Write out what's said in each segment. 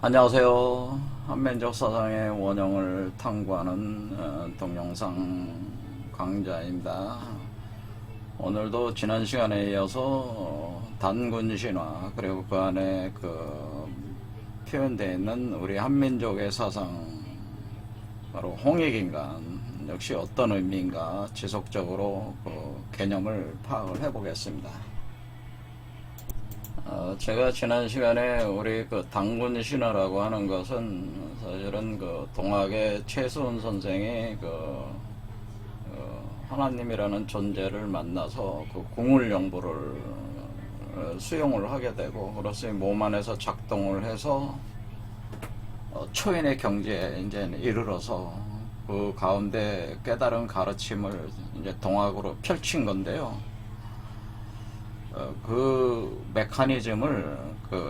안녕하세요. 한민족 사상의 원형을 탐구하는 동영상 강좌입니다. 오늘도 지난 시간에 이어서 단군 신화 그리고 그 안에 표현되어 있는 우리 한민족의 사상, 바로 홍익인간 역시 어떤 의미인가 지속적으로 개념을 파악을 해보겠습니다. 제가 지난 시간에 우리 단군 신화라고 하는 것은 사실은 동학의 최수훈 선생이 하나님이라는 존재를 만나서 궁을 영부를 수용을 하게 되고, 그래서 몸 안에서 작동을 해서 초인의 경지에 이제 이르러서 그 가운데 깨달은 가르침을 이제 동학으로 펼친 건데요. 그 메커니즘을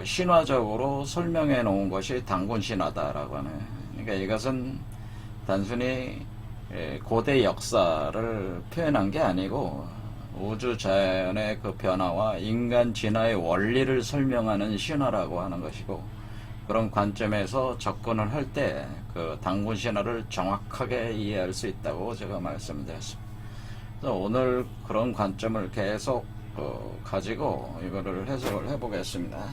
신화적으로 설명해 놓은 것이 단군 신화다라고 하네. 그러니까 이것은 단순히 고대 역사를 표현한 게 아니고 우주 자연의 그 변화와 인간 진화의 원리를 설명하는 신화라고 하는 것이고, 그런 관점에서 접근을 할 때 단군 신화를 정확하게 이해할 수 있다고 제가 말씀드렸습니다. 그래서 오늘 그런 관점을 계속 가지고 이거를 해석을 해보겠습니다.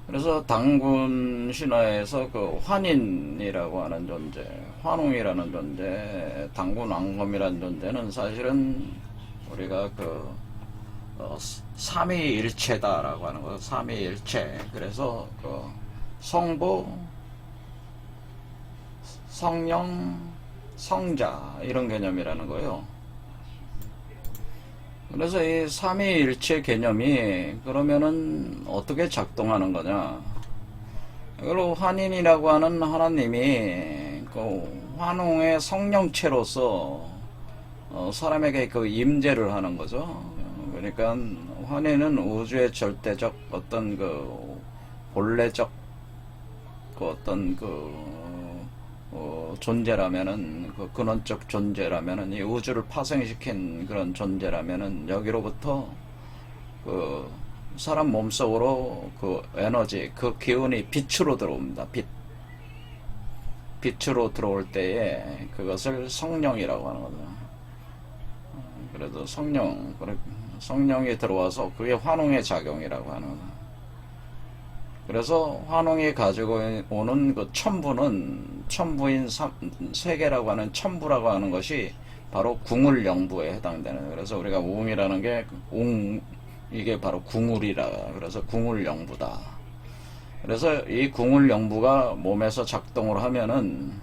그래서 단군 신화에서 환인이라고 하는 존재, 환웅이라는 존재, 단군 왕검이라는 존재는 사실은 우리가 삼위일체다라고 하는 거, 삼위일체. 그래서 성부, 성령, 성자 이런 개념이라는 거예요. 그래서 이 삼위일체 개념이 그러면은 어떻게 작동하는 거냐? 이걸로 환인이라고 하는 하나님이 환웅의 성령체로서 사람에게 임재를 하는 거죠. 그러니까 환인은 우주의 절대적 어떤 본래적 어떤 존재라면은, 근원적 존재라면은, 이 우주를 파생시킨 그런 존재라면은, 여기로부터 사람 몸속으로 에너지, 기운이 빛으로 들어옵니다. 빛으로 들어올 때에 그것을 성령이라고 하는 거죠. 그래도 성령이 들어와서 그게 환웅의 작용이라고 하는 거죠. 그래서 환웅이 가지고 오는 천부인 세계라고 하는 천부라고 하는 것이 바로 궁을 영부에 해당되는, 그래서 우리가 웅이라는 게 이게 바로 궁울이라, 그래서 궁을 영부다. 그래서 이 궁을 영부가 몸에서 작동을 하면은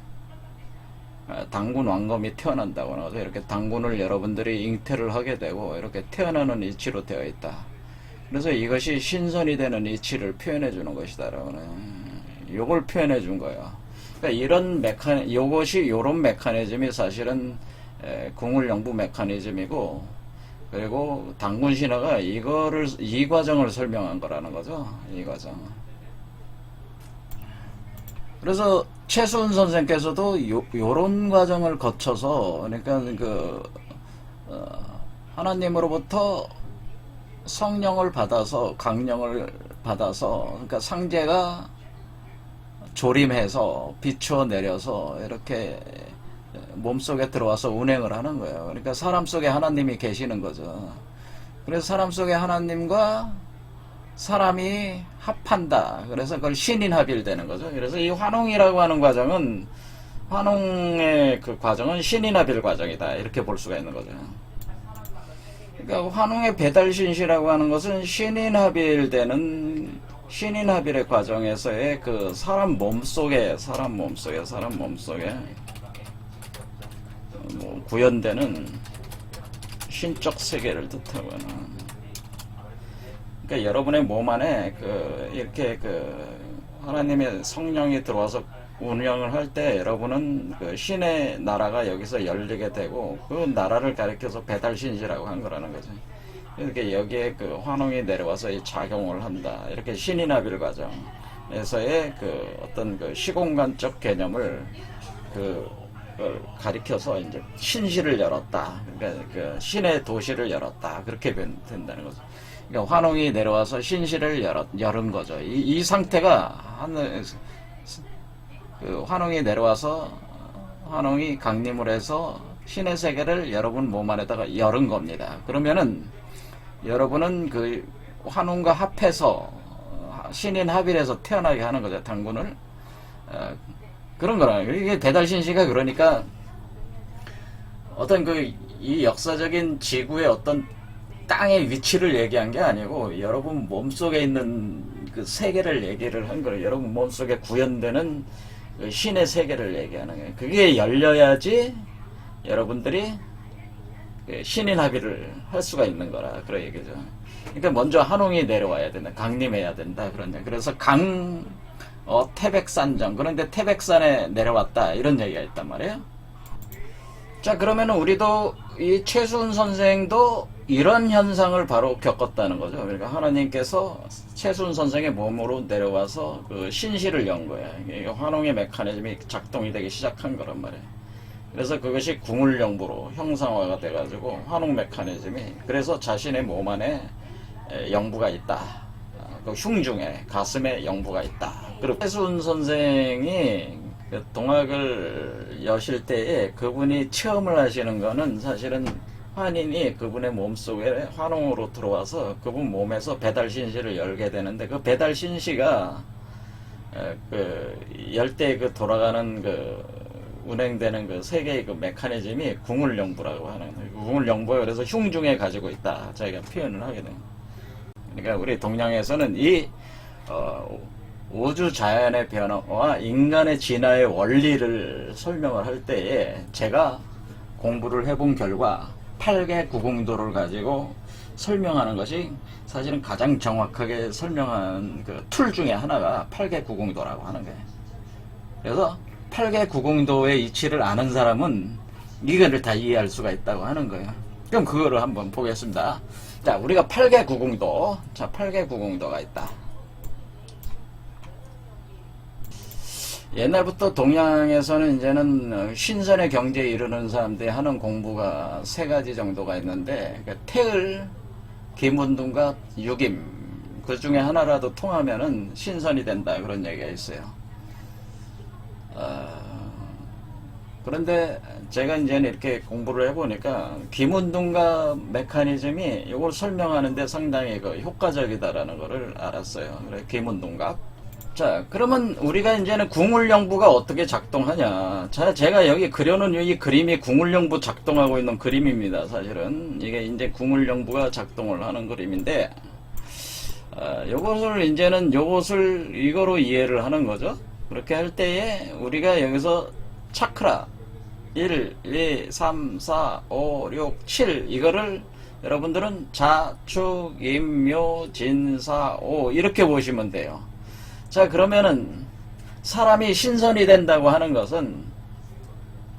단군 왕검이 태어난다고 하는 거죠. 이렇게 단군을 여러분들이 잉태를 하게 되고 이렇게 태어나는 이치로 되어 있다. 그래서 이것이 신선이 되는 이치를 표현해 주는 것이다라고는, 요걸 표현해 준 거예요. 그러니까 요런 메커니즘이 사실은 궁울영부 메커니즘이고, 그리고 단군 신화가 이 과정을 설명한 거라는 거죠. 이 과정. 그래서 최수훈 선생께서도 요런 과정을 거쳐서, 그러니까 하나님으로부터 성령을 받아서, 강령을 받아서, 그러니까 상제가 조림해서 비추어 내려서 이렇게 몸속에 들어와서 운행을 하는 거예요. 그러니까 사람 속에 하나님이 계시는 거죠. 그래서 사람 속에 하나님과 사람이 합한다. 그래서 그걸 신인합일되는 거죠. 그래서 이 환웅이라고 하는 과정은, 환웅의 과정은 신인합일 과정이다, 이렇게 볼 수가 있는 거죠. 그러니까 환웅의 배달신시라고 하는 것은 신인합일되는, 신인합일의 과정에서의 사람 몸속에 구현되는 신적 세계를 뜻하고 하는, 그러니까 여러분의 몸 안에 이렇게 하나님의 성령이 들어와서 운영을 할 때 여러분은 신의 나라가 여기서 열리게 되고, 그 나라를 가리켜서 배달신시라고 한 거라는 거죠. 이렇게 여기에 환웅이 내려와서 작용을 한다. 이렇게 신인합일 과정에서의 어떤 시공간적 개념을 가리켜서 이제 신시를 열었다. 그러니까 신의 도시를 열었다. 그렇게 된다는 거죠. 그러니까 환웅이 내려와서 신실을 열은 거죠. 이 상태가 하늘, 그 환웅이 내려와서 환웅이 강림을 해서 신의 세계를 여러분 몸 안에다가 열은 겁니다. 그러면은 여러분은 그 환웅과 합해서 신인 합일해서 태어나게 하는 거죠. 당군을. 그런 거라. 이게 배달신시가 그러니까 어떤 이 역사적인 지구의 어떤 땅의 위치를 얘기한 게 아니고 여러분 몸속에 있는 그 세계를 얘기를 한 거예요. 여러분 몸속에 구현되는 그 신의 세계를 얘기하는 거예요. 그게 열려야지 여러분들이 신인 합의를 할 수가 있는 거라 그런 얘기죠. 그러니까 먼저 한웅이 내려와야 된다. 강림해야 된다. 그런데 그래서 태백산정. 그런데 태백산에 내려왔다. 이런 얘기가 있단 말이에요. 자, 그러면 우리도 이 최수훈 선생도 이런 현상을 바로 겪었다는 거죠. 그러니까 하나님께서 최수훈 선생의 몸으로 내려와서 그 신실을 연 거야. 환웅의 메커니즘이 작동이 되기 시작한 거란 말이에요. 그래서 그것이 궁울영부로 형상화가 돼가지고 환웅 메커니즘이 그래서 자신의 몸 안에 영부가 있다. 그 흉중에 가슴에 영부가 있다. 그리고 최수훈 선생이 그 동학을 여실 때에 그분이 체험을 하시는 거는 사실은 환인이 그분의 몸속에 환웅으로 들어와서 그분 몸에서 배달신시를 열게 되는데 그 배달신시가 그 열 때 그 돌아가는 그 운행되는 그 세계의 그 메커니즘이 궁울영부라고 하는 거예요. 궁울영부가 그래서 흉중에 가지고 있다. 저희가 표현을 하게 됩니다. 그러니까 우리 동양에서는 이 우주 자연의 변화와 인간의 진화의 원리를 설명을 할 때에 제가 공부를 해본 결과 8개 구궁도를 가지고 설명하는 것이 사실은 가장 정확하게 설명한 그 툴 중에 하나가 8개 구궁도라고 하는 거예요. 그래서 8개 구궁도의 이치를 아는 사람은 이거를 다 이해할 수가 있다고 하는 거예요. 그럼 그거를 한번 보겠습니다. 자, 우리가 8개 구궁도, 자, 8개 구궁도가 있다. 옛날부터 동양에서는 이제는 신선의 경지에 이르는 사람들이 하는 공부가 3가지 정도가 있는데, 그러니까 태을, 기문둔과 유김, 그 중에 하나라도 통하면은 신선이 된다. 그런 얘기가 있어요. 그런데 제가 이제는 이렇게 공부를 해보니까 기문둔과 메커니즘이 이걸 설명하는데 상당히 그 효과적이다라는 것을 알았어요. 그래, 기문둔갑. 자, 그러면 우리가 이제는 궁울영부가 어떻게 작동하냐. 자, 제가 여기 그려놓은 이 그림이 궁울영부 작동하고 있는 그림입니다. 사실은 이게 이제 궁울영부가 작동을 하는 그림인데, 요것을 이제는 요것을 이거로 이해를 하는 거죠. 그렇게 할 때에 우리가 여기서 차크라 1, 2, 3, 4, 5, 6, 7 이거를 여러분들은 자축, 임묘, 진사, 오 이렇게 보시면 돼요. 자, 그러면은 사람이 신선이 된다고 하는 것은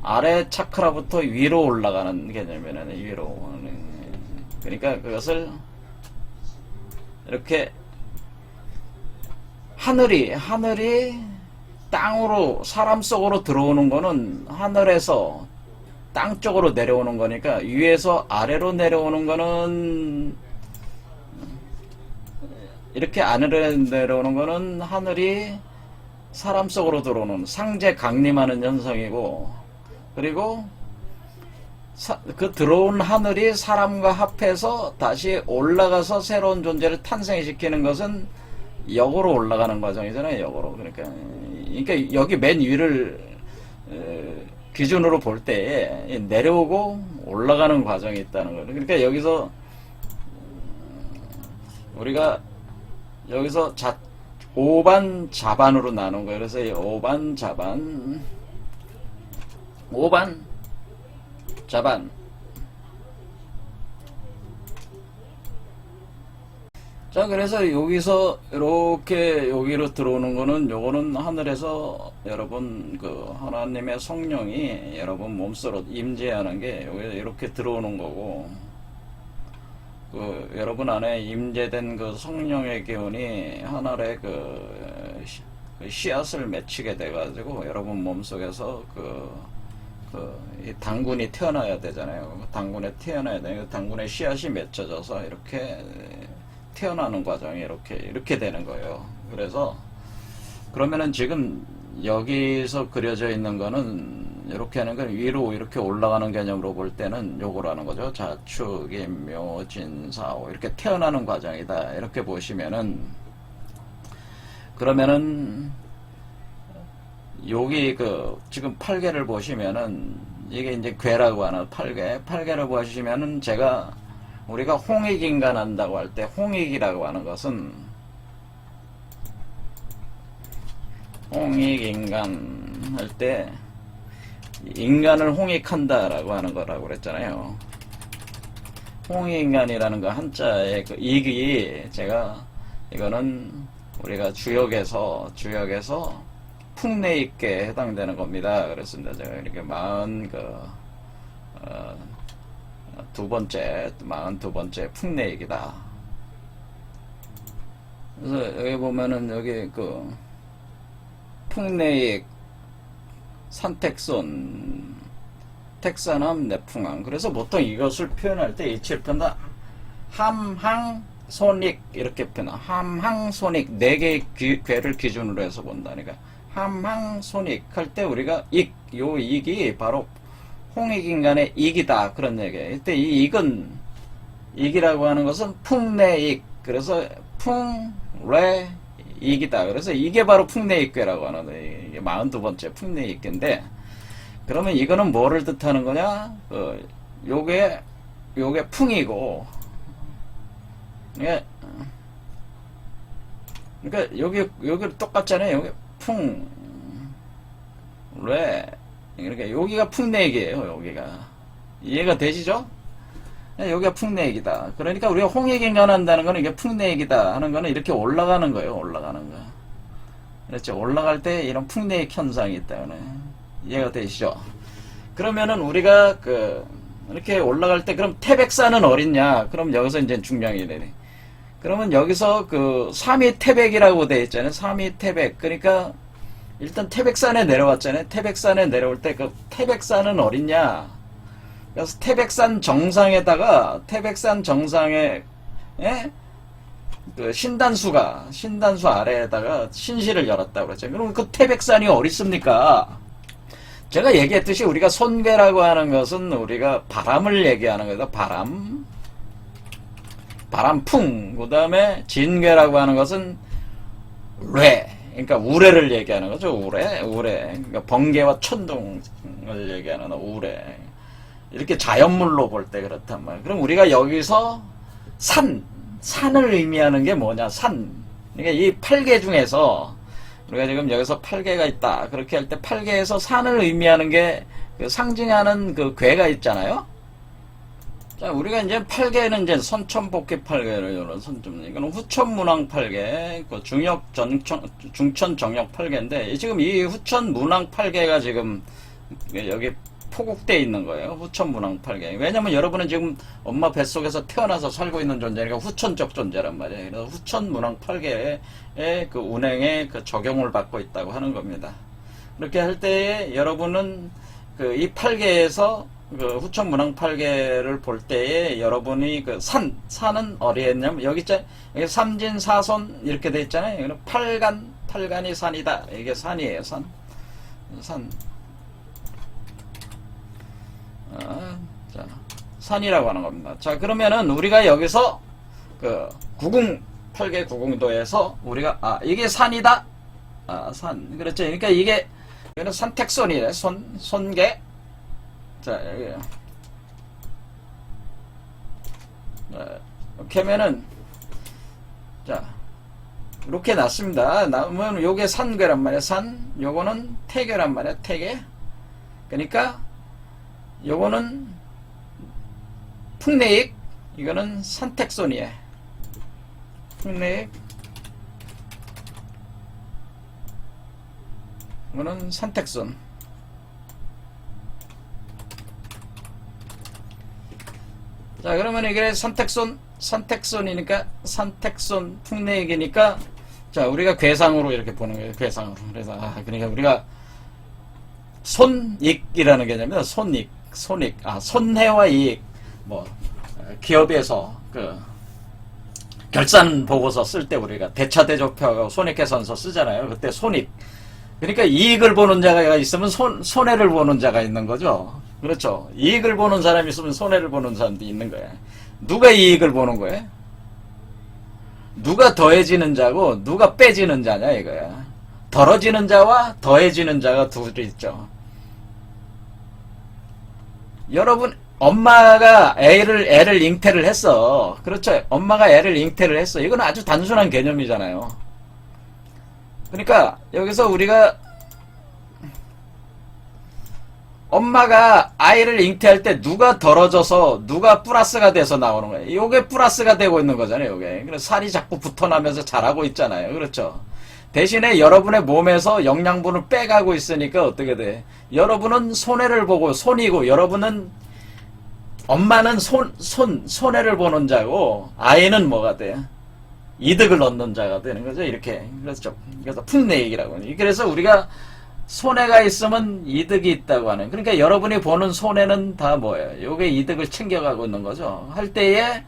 아래 차크라부터 위로 올라가는 개념이네. 위로. 그러니까 그것을 이렇게 하늘이 땅으로 사람 속으로 들어오는 거는 하늘에서 땅 쪽으로 내려오는 거니까 위에서 아래로 내려오는 거는 이렇게 아래로 내려오는 거는 하늘이 사람 속으로 들어오는 상제 강림하는 현상이고, 그리고 그 들어온 하늘이 사람과 합해서 다시 올라가서 새로운 존재를 탄생시키는 것은 역으로 올라가는 과정이잖아요. 역으로. 그러니까 여기 맨 위를 기준으로 볼 때 내려오고 올라가는 과정이 있다는 거예요. 그러니까 여기서 우리가 여기서 5반 자반으로 나눈 거예요. 그래서 5반 자반, 5반 자반. 자, 그래서 여기서 이렇게 여기로 들어오는 거는 요거는 하늘에서 여러분 그 하나님의 성령이 여러분 몸속으로 임재하는 게 여기 이렇게 들어오는 거고, 그 여러분 안에 임재된 그 성령의 기운이 하늘의 그 씨앗을 맺히게 돼 가지고 여러분 몸속에서 이 당군이 태어나야 되잖아요. 당군에 태어나야 되니까 당군의 씨앗이 맺혀져서 이렇게 태어나는 과정이 이렇게 되는 거예요. 그래서 그러면은 지금 여기서 그려져 있는 거는 이렇게 하는 건 위로 이렇게 올라가는 개념으로 볼 때는 요거라는 거죠. 자축, 인묘, 진사오 이렇게 태어나는 과정이다. 이렇게 보시면은 그러면은 여기 지금 8개를 보시면은 이게 이제 괴라고 하는 8개를 보시면은 우리가 홍익인간 한다고 할 때 홍익이라고 하는 것은 홍익인간 할 때 인간을 홍익한다라고 하는 거라고 그랬잖아요. 홍익인간이라는 거 한자의 그 익이 이거는 우리가 주역에서 풍내 있게 해당되는 겁니다. 그렇습니다. 제가 이렇게 42번째 풍내익이다. 그래서 여기 보면은 여기 풍내익 산택손 택산함 내풍함. 그래서 보통 이것을 표현할 때 이치를 표현다. 함항손익 이렇게 표현하. 함항손익 4개의 괴를 기준으로 해서 본다니까. 함항손익 할 때 우리가 요 익이 바로 홍익인간의 익이다 그런 얘기예요. 이때 이 익이라고 하는 것은 풍내익. 그래서 풍래 익이다. 그래서 이게 바로 풍내익괴라고 하는 거예요. 이게 42번째 풍내익괴인데, 그러면 이거는 뭐를 뜻하는 거냐? 요게 풍이고, 그러니까 여기 똑같잖아요. 여기 그러니까 여기가 풍내익이에요. 여기가 이해가 되시죠? 여기가 풍내익이다. 그러니까 우리가 홍익인간 한다는 거는 이게 풍내익이다 하는 거는 이렇게 올라가는 거예요. 올라가는 거. 그렇죠. 올라갈 때 이런 풍내익 현상이 있다는 이해가 되시죠? 그러면은 우리가 이렇게 올라갈 때 그럼 태백산은 어딨냐? 그럼 여기서 이제 중량이 되네. 그러면 여기서 삼위태백이라고 되어 있잖아요. 삼위태백. 그러니까 일단 태백산에 내려왔잖아요. 태백산에 내려올 때 태백산은 어딨냐? 그래서 태백산 정상에 신단수 아래에다가 신실을 열었다고 그랬죠. 그럼 그 태백산이 어디 있습니까? 제가 얘기했듯이 우리가 손괴라고 하는 것은 우리가 바람을 얘기하는 거다. 바람풍. 그 다음에 진괴라고 하는 것은 그러니까 우레를 얘기하는 거죠. 우레. 그러니까 번개와 천둥을 얘기하는 우레. 이렇게 자연물로 볼 때 그렇단 말이에요. 그럼 우리가 여기서 산을 의미하는 게 뭐냐? 산. 그러니까 이 8개 중에서 우리가 지금 여기서 8개가 있다. 그렇게 할 때 8개에서 산을 의미하는 게 상징하는 괴가 있잖아요. 자, 우리가 이제 8개는 이제 선천복귀 8개를 요런 선점. 이거는 후천문왕 8개, 중천 정역 8개인데 지금 이 후천문왕 8개가 지금 여기 포국되어 있는 거예요. 후천문왕 8개. 왜냐면 여러분은 지금 엄마 뱃속에서 태어나서 살고 있는 존재니까 후천적 존재란 말이에요. 그래서 후천문왕 8개의 운행에 적용을 받고 있다고 하는 겁니다. 그렇게 할 때에 여러분은 이 8개에서 후천문왕 8개를 볼 때에 여러분이 산은 어디에 있냐면 여기 삼진사손 이렇게 돼 있잖아요. 팔간이 산이다. 이게 산이에요. 산. 자, 산이라고 하는 겁니다. 자, 그러면은 우리가 여기서 구궁 8개 구궁도에서 우리가 이게 산이다. 산. 그렇죠. 그러니까 이거는 산택손이래. 손계. 자, 이렇게 하면은 자, 이렇게 났습니다. 나오면 요게 산괴란 말이야. 요거는 태괴란 말이야. 태괴. 그러니까 요거는 풍내익, 이거는 산택손이에요. 풍내익, 이거는 산택손. 자, 그러면 이게 산택손이니까 산택손 풍내익이니까 자, 우리가 괴상으로 이렇게 보는 거예요. 괴상으로. 그래서 그러니까 우리가 손익이라는 개념입니다. 손익. 손해와 이익, 기업에서 결산 보고서 쓸 때 우리가 대차대조표하고 손익계산서 쓰잖아요. 그때 손익. 그러니까 이익을 보는 자가 있으면 손해를 보는 자가 있는 거죠. 그렇죠. 이익을 보는 사람이 있으면 손해를 보는 사람도 있는 거야. 누가 이익을 보는 거야? 누가 더해지는 자고 누가 빼지는 자냐 이거야. 덜어지는 자와 더해지는 자가 둘이 있죠. 여러분 엄마가 애를 잉태를 했어. 그렇죠. 엄마가 애를 잉태를 했어. 이건 아주 단순한 개념이잖아요. 그러니까 여기서 우리가 엄마가 아이를 잉태할 때 누가 덜어져서 누가 플러스가 돼서 나오는 거예요. 요게 플러스가 되고 있는 거잖아요. 요게. 그래서 살이 자꾸 붙어나면서 자라고 있잖아요. 그렇죠. 대신에 여러분의 몸에서 영양분을 빼가고 있으니까 어떻게 돼? 여러분은 손해를 보고 손이고 여러분은 엄마는 손해를 보는 자고 아이는 뭐가 돼? 이득을 얻는 자가 되는 거죠. 이렇게. 그렇죠. 그래서 풍내익이라고 하는. 그래서 우리가 손해가 있으면 이득이 있다고 하는. 그러니까 여러분이 보는 손해는 다 뭐예요? 요게 이득을 챙겨가고 있는 거죠. 할 때에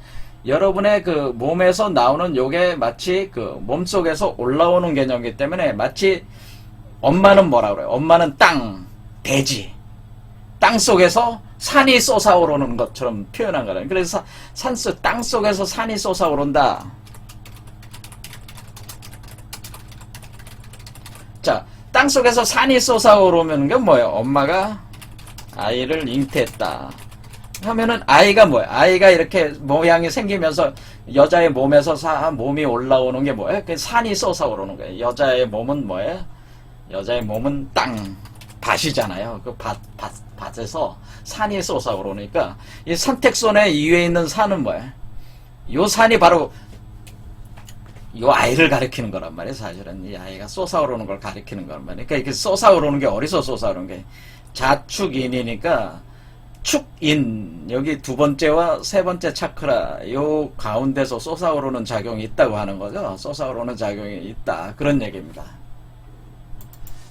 여러분의 그 몸에서 나오는 요게 마치 그 몸속에서 올라오는 개념이기 때문에 마치 엄마는 뭐라 그래요? 엄마는 땅, 대지. 땅 속에서 산이 솟아오르는 것처럼 표현한 거예요. 그래서 땅 속에서 산이 솟아오른다. 자, 땅 속에서 산이 솟아오르면 게 뭐예요? 엄마가 아이를 잉태했다. 하면은 아이가 뭐예요? 아이가 이렇게 모양이 생기면서 여자의 몸에서 몸이 올라오는 게 뭐예요? 그 산이 솟아오르는 거예요. 여자의 몸은 뭐예요? 여자의 몸은 땅, 밭이잖아요. 그 밭에서 산이 솟아오르니까 이 선택선의 이외에 있는 산은 뭐예요? 요 산이 바로 이 아이를 가리키는 거란 말이에요. 사실은 이 아이가 솟아오르는 걸 가리키는 거란 말이에요. 그러니까 이렇게 솟아오르는 게 어디서 솟아오르는 게 자축인이니까 축인 여기 두 번째와 세 번째 차크라 요 가운데서 솟아오르는 작용이 있다고 하는 거죠. 솟아오르는 작용이 있다 그런 얘기입니다.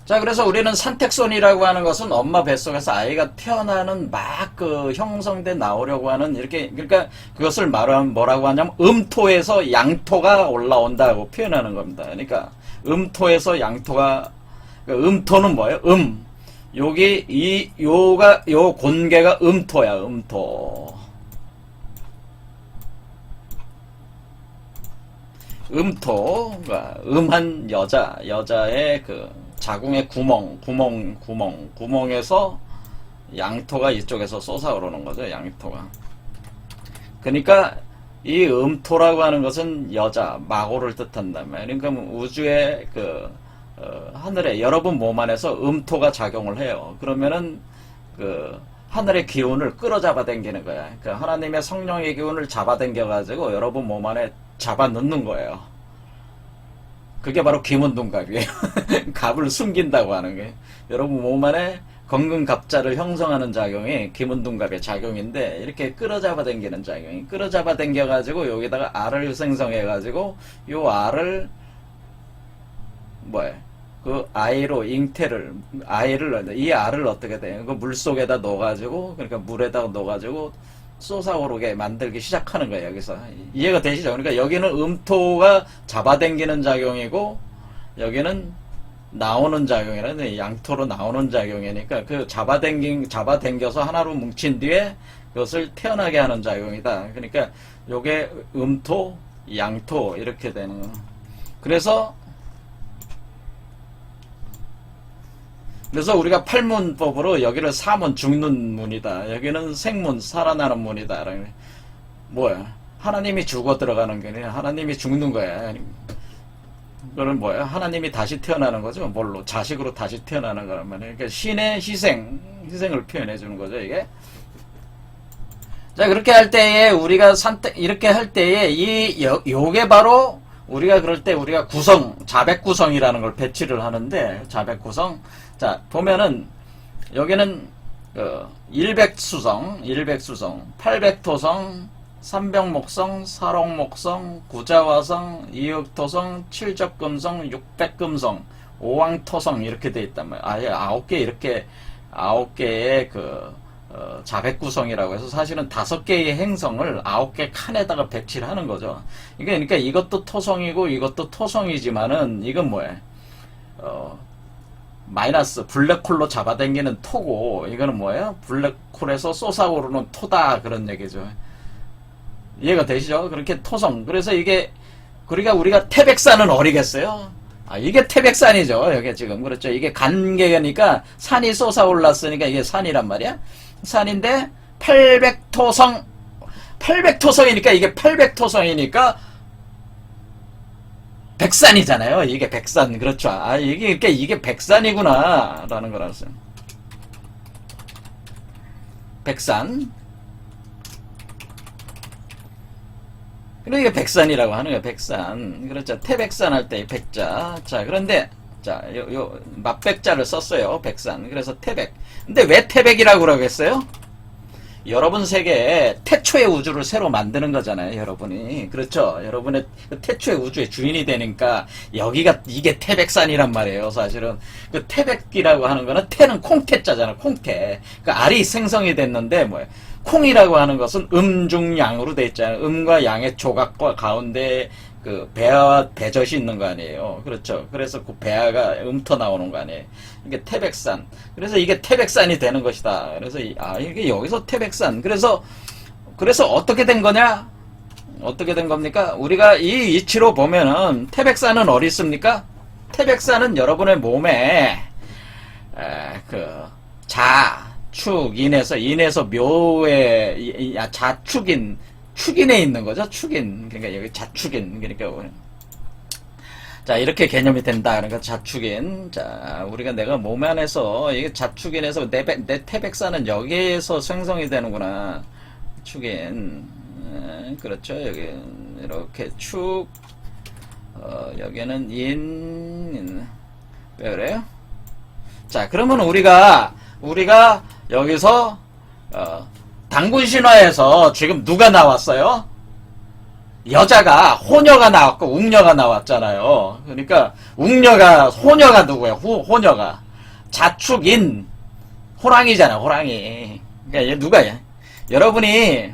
자, 그래서 우리는 산택손이라고 하는 것은 엄마 뱃속에서 아이가 태어나는 막 그 형성돼 나오려고 하는 이렇게 그러니까 그것을 말하면 뭐라고 하냐면 음토에서 양토가 올라온다고 표현하는 겁니다. 그러니까 음토에서 양토가 음토는 뭐예요? 여기 요 곤개가 음토야. 음토. 음토가 음한 여자의 그 자궁의 구멍에서 양토가 이쪽에서 솟아오르는 거죠. 양토가. 그러니까 이 음토라고 하는 것은 여자, 마고를 뜻한단 말이에요. 그러니까 우주의 그 하늘에 여러분 몸 안에서 음토가 작용을 해요. 그러면은 그 하늘의 기운을 끌어잡아 당기는 거야. 그러니까 하나님의 성령의 기운을 잡아당겨 가지고 여러분 몸 안에 잡아 넣는 거예요. 그게 바로 기문둔갑이에요. 갑을 숨긴다고 하는 게 여러분 몸 안에 건근갑자를 형성하는 작용이 기문둔갑의 작용인데 이렇게 끌어잡아 당기는 작용이 끌어잡아 당겨 가지고 여기다가 알을 생성해 가지고 요 알을 뭐예요? 그 아이로 잉태를 이 알을 어떻게 돼요? 그 물 속에다 넣어 가지고 그러니까 물에다 넣어 가지고 솟아오르게 만들기 시작하는 거예요. 여기서 이해가 되시죠? 그러니까 여기는 음토가 잡아당기는 작용이고 여기는 나오는 작용이라는 양토로 나오는 작용이니까 그 잡아당겨서 하나로 뭉친 뒤에 그것을 태어나게 하는 작용이다. 그러니까 요게 음토, 양토 이렇게 되는 거. 그래서 우리가 팔문법으로 여기를 사문 죽는 문이다. 여기는 생문 살아나는 문이다. 뭐야? 하나님이 죽어 들어가는 게 아니라 하나님이 죽는 거야. 그건 뭐야? 하나님이 다시 태어나는 거죠. 뭘로? 자식으로 다시 태어나는 거란 말이에요. 그러니까 신의 희생을 표현해 주는 거죠. 이게. 자, 그렇게 할 때에 우리가 이렇게 할 때에 요게 바로 우리가 그럴 때 우리가 자백 구성이라는 걸 배치를 하는데 자백 구성. 자, 보면은 여기는 일백수성, 팔백토성, 삼백목성, 사록목성, 구자화성, 이흑토성, 칠적금성, 육백금성, 오왕토성 이렇게 돼 있단 말이에요. 아예 9개 이렇게 9개의 그 자백구성이라고 해서 사실은 5개의 행성을 9개 칸에다가 배치를 하는 거죠. 그러니까 이것도 토성이고 이것도 토성이지만은 이건 뭐예요? 마이너스 블랙홀로 잡아당기는 토고 이거는 뭐예요? 블랙홀에서 솟아오르는 토다 그런 얘기죠. 이해가 되시죠? 그렇게 토성. 그래서 이게 우리가 태백산은 어리겠어요? 이게 태백산이죠. 여기 지금 그렇죠. 이게 간계니까 산이 솟아올랐으니까 이게 산이란 말이야. 산인데 800토성이니까 이게 800토성이니까 백산이잖아요. 이게 백산. 그렇죠. 이게 백산이구나 라는 거라서 백산. 그러니까 백산이라고 하는 거예요. 백산. 그렇죠. 태백산 할 때 백자. 자, 그런데 자, 요 맞백자를 썼어요. 백산. 그래서 태백. 근데 왜 태백이라고 그러겠어요? 여러분 세계에 태초의 우주를 새로 만드는 거잖아요. 여러분이. 그렇죠. 여러분의 태초의 우주의 주인이 되니까 이게 태백산이란 말이에요. 사실은 그 태백이라고 하는 거는 태는 콩태자잖아. 콩태. 그 알이 생성이 됐는데 뭐예요? 콩이라고 하는 것은 음중양으로 돼 있잖아요. 음과 양의 조각과 가운데 그 배아와 배젖이 있는 거 아니에요. 그렇죠. 그래서 그 배아가 음터 나오는 거 아니에요. 이게 태백산. 그래서 이게 태백산이 되는 것이다. 그래서 이게 여기서 태백산. 그래서 어떻게 된 거냐? 어떻게 된 겁니까? 우리가 이 이치로 보면은 태백산은 어디 있습니까? 태백산은 여러분의 몸에 인에서 묘에 축인에 있는 거죠. 축인. 그러니까 여기 자축인. 그러니까 자, 이렇게 개념이 된다. 그러니까 자축인. 자, 내가 몸 안에서 이게 자축인에서 내 태백산은 여기에서 생성이 되는구나. 축인. 그렇죠. 여기 이렇게 축. 여기는 왜 그래요? 자, 그러면 우리가 여기서 단군 신화에서 지금 누가 나왔어요? 여자가 호녀가 나왔고 웅녀가 나왔잖아요. 그러니까 호녀가 누구예요? 호녀가 자축인 호랑이잖아. 호랑이. 그러니까 얘 누가야? 여러분이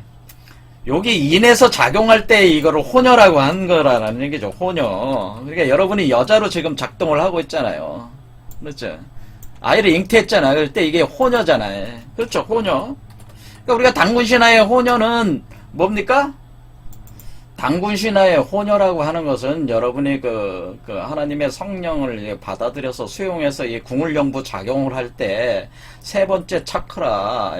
여기 인에서 작용할 때 이거를 호녀라고 한 거라는 얘기죠. 호녀. 그러니까 여러분이 여자로 지금 작동을 하고 있잖아요. 그렇죠? 아이를 잉태했잖아. 그럴 때 이게 호녀잖아요. 그렇죠? 호녀. 그러니까 우리가 당군신화의 호녀는 뭡니까? 당군신화의 호녀라고 하는 것은 여러분이 그 하나님의 성령을 받아들여서 수용해서 이 궁울영부 작용을 할 때 세 번째 차크라,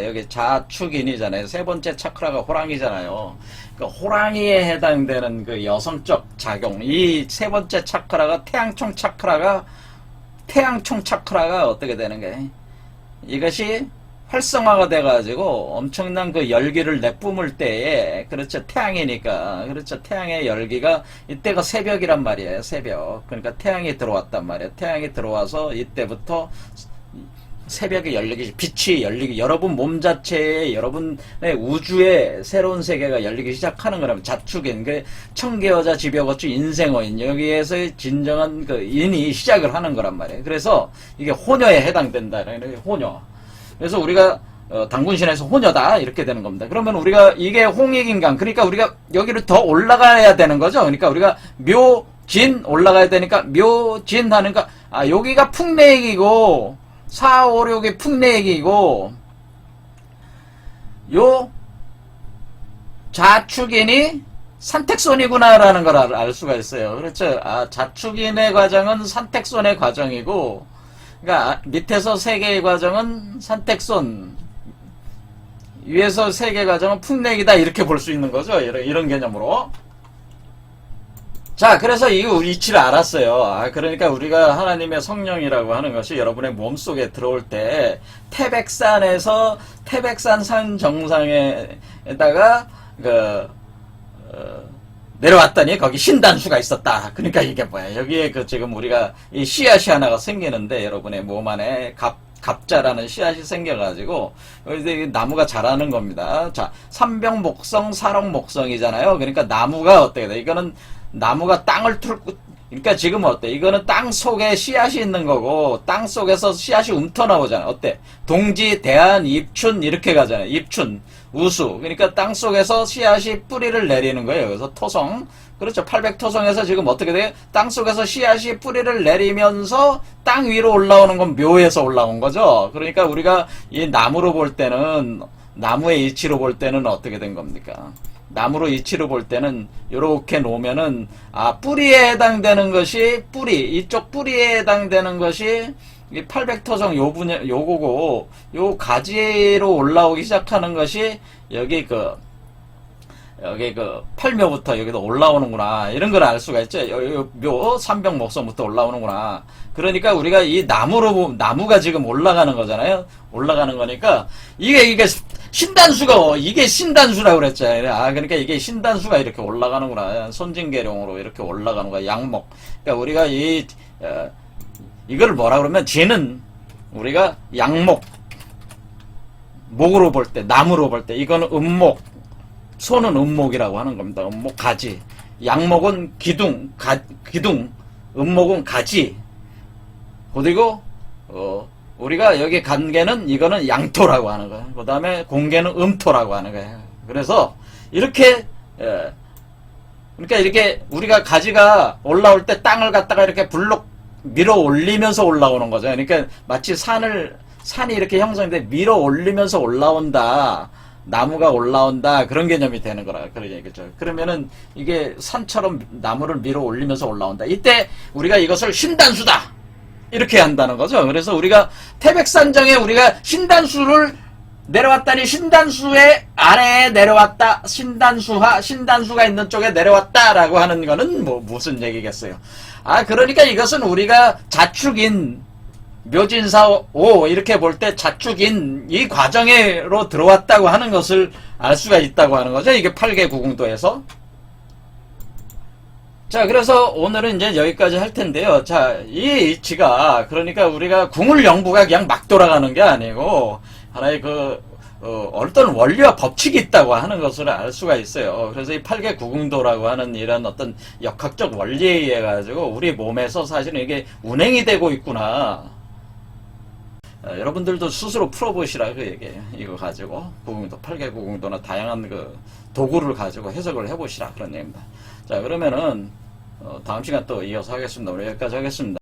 여기 자축인이잖아요. 세 번째 차크라가 호랑이잖아요. 그 호랑이에 해당되는 그 여성적 작용, 이 세 번째 차크라가 태양총 차크라가 어떻게 되는 거예요? 이것이 활성화가 돼가지고 엄청난 그 열기를 내뿜을 때에, 그렇죠. 태양이니까. 그렇죠. 태양의 열기가, 이때가 새벽이란 말이에요. 새벽. 그러니까 태양이 들어왔단 말이에요. 태양이 들어와서 이때부터 새벽에 열리기, 빛이 열리기, 여러분 몸 자체에, 여러분의 우주에 새로운 세계가 열리기 시작하는 거라면 자축인, 그 청계여자 집여거추 인생어인, 여기에서 진정한 그 인이 시작을 하는 거란 말이에요. 그래서 이게 호녀에 해당된다. 호녀. 그래서 우리가 당군신에서 호녀다 이렇게 되는 겁니다. 그러면 우리가 이게 홍익인간, 그러니까 우리가 여기를 더 올라가야 되는 거죠. 그러니까 우리가 묘진 올라가야 되니까 묘진 하니까 여기가 풍내액이고 4, 5, 6이 풍내액이고 요 자축인이 산택손이구나라는 걸 알 수가 있어요. 그렇죠. 자축인의 과정은 산택손의 과정이고, 그러니까 밑에서 세 개의 과정은 산택손, 위에서 세 개의 과정은 풍내액이다 이렇게 볼 수 있는 거죠. 이런 개념으로. 자, 그래서 이 이치를 알았어요. 그러니까 우리가 하나님의 성령이라고 하는 것이 여러분의 몸속에 들어올 때 태백산에서 태백산 산 정상에다가 내려왔더니 거기 신단수가 있었다. 그러니까 이게 뭐야? 여기에 지금 우리가 이 씨앗이 하나가 생기는데 여러분의 몸 안에 갑자라는 씨앗이 생겨가지고 여기 나무가 자라는 겁니다. 자, 삼병목성, 사록목성이잖아요. 그러니까 나무가 어떻게 돼? 이거는 나무가 땅을 그러니까 지금 어때? 이거는 땅 속에 씨앗이 있는 거고 땅 속에서 씨앗이 움터나오잖아. 어때? 동지, 대안, 입춘 이렇게 가잖아. 입춘, 우수. 그러니까 땅 속에서 씨앗이 뿌리를 내리는 거예요. 그래서 토성. 그렇죠. 800토성에서 지금 어떻게 돼요? 땅 속에서 씨앗이 뿌리를 내리면서 땅 위로 올라오는 건 묘에서 올라온 거죠. 그러니까 우리가 이 나무로 볼 때는 나무의 이치로 볼 때는 어떻게 된 겁니까? 나무로 이치로 볼 때는 이렇게 놓으면은 뿌리에 해당되는 것이 뿌리 이쪽 뿌리에 해당되는 것이 이 800토성 요 분야 요거고 요 가지로 올라오기 시작하는 것이 여기 그 팔묘부터 여기도 올라오는구나 이런 걸 알 수가 있죠. 묘 삼병목성부터 올라오는구나. 그러니까 우리가 이 나무가 지금 올라가는 거잖아요. 올라가는 거니까 이게 신단수가 이게 신단수라고 그랬잖아요. 그러니까 이게 신단수가 이렇게 올라가는구나. 손진계룡으로 이렇게 올라가는 거야. 양목. 그러니까 우리가 이걸 뭐라 그러면 쥐는 우리가 양목 목으로 볼 때 나무로 볼 때 이거는 음목 소는 음목이라고 하는 겁니다. 음목 가지. 양목은 기둥, 기둥. 음목은 가지. 그리고 우리가 여기 간개는 이거는 양토라고 하는 거예요. 그 다음에 공개는 음토라고 하는 거예요. 그래서 이렇게 그러니까 이렇게 우리가 가지가 올라올 때 땅을 갖다가 이렇게 불록 밀어 올리면서 올라오는 거죠. 그러니까 마치 산이 이렇게 형성돼 밀어 올리면서 올라온다. 나무가 올라온다 그런 개념이 되는 거라 그런 얘기죠. 그러면은 이게 산처럼 나무를 밀어 올리면서 올라온다. 이때 우리가 이것을 신단수다 이렇게 한다는 거죠. 그래서 우리가 태백산정에 우리가 신단수를 내려왔다니 신단수의 아래에 내려왔다. 신단수가 있는 쪽에 내려왔다라고 하는 거는 뭐 무슨 얘기겠어요. 그러니까 이것은 우리가 자축인 묘진사 5 이렇게 볼 때 자축인 이 과정으로 들어왔다고 하는 것을 알 수가 있다고 하는 거죠. 이게 8개 구궁도에서. 자, 그래서 오늘은 이제 여기까지 할 텐데요. 자, 이 이치가 그러니까 우리가 궁을영부가 그냥 막 돌아가는 게 아니고 하나의 어떤 원리와 법칙이 있다고 하는 것을 알 수가 있어요. 그래서 이 8개 구궁도라고 하는 이런 어떤 역학적 원리에 의해 가지고 우리 몸에서 사실은 이게 운행이 되고 있구나. 여러분들도 스스로 풀어보시라 그 얘기예요. 이거 가지고 구궁도 8개 구궁도나 다양한 그 도구를 가지고 해석을 해보시라 그런 얘기입니다. 자, 그러면은 다음 시간 또 이어서 하겠습니다. 우리 여기까지 하겠습니다.